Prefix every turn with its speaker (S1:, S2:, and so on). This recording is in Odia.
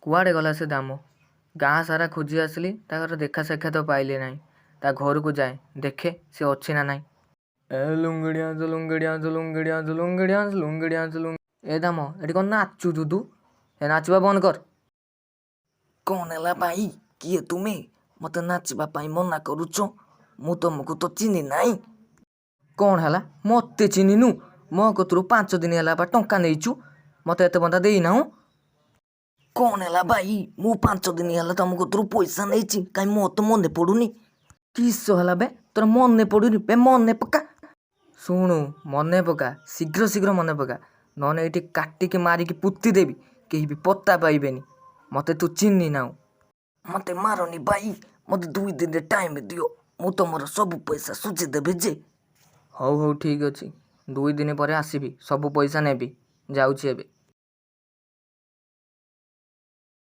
S1: କୁଆଡ଼େ ଗଲା ସେ ଦାମ? ଗାଁ ସାରା ଖୋଜି ଆସିଲି, ତାଙ୍କର ଦେଖା ସାକ୍ଷାତ ପାଇଲି ନାହିଁ। ତା ଘରକୁ ଯାଏ, ଦେଖେ ସେ ଅଛି ନା ନାହିଁ। ଏ ଦାମ, ଏଠି କ'ଣ ନାଚୁଛୁ ତୁ? ଏ ନାଚିବା ବନ୍ଦ କର।
S2: କ'ଣ ହେଲା ଭାଇ? କିଏ ତୁମେ? ମୋତେ ନାଚିବା ପାଇଁ ମନା କରୁଛ? ମୁଁ ତମକୁ ତ ଚିହ୍ନି ନାହିଁ।
S1: କ'ଣ ହେଲା? ମୋତେ ଚିହ୍ନିନୁ? ମୋ କତୁରୁ 5 ଦିନ ହେଲା ବା ଟଙ୍କା ନେଇଛୁ, ମୋତେ ଏତେ ବନ୍ଧା ଦେଇନାହୁଁ।
S2: କ'ଣ ହେଲା ଭାଇ? ମୁଁ 5 ଦିନ ହେଲା ତମ କତୁରୁ ପଇସା ନେଇଛି, କାହିଁ ମୋର ତ ମନେ ପଡ଼ୁନି।
S1: କିସ ହେଲା ବେ? ତୋର ମନେ ପଡ଼ୁନି? ବେ ମନେ ପକା। ଶୁଣୁ, ମନେ ପକା, ଶୀଘ୍ର ଶୀଘ୍ର ମନେ ପକା, ନହେଲେ ଏଇଠି କାଟିକି ମାରିକି ପୋତି ଦେବି, କେହି ବି ପତ୍ତା ପାଇବେନି। ମୋତେ ତୁ ଚିହ୍ନି ନାହୁଁ।
S2: ମୋତେ ମାରନି ଭାଇ, ମୋତେ 2 ଦିନରେ ଟାଇମ୍ ଦିଅ, ମୁଁ ତମର ସବୁ ପଇସା ସୁଝିଦେବି ଯେ।
S1: ହଉ ହଉ ଠିକ୍ ଅଛି, 2 ଦିନ ପରେ ଆସିବି, ସବୁ ପଇସା ନେବି। ଯାଉଛି ଏବେ।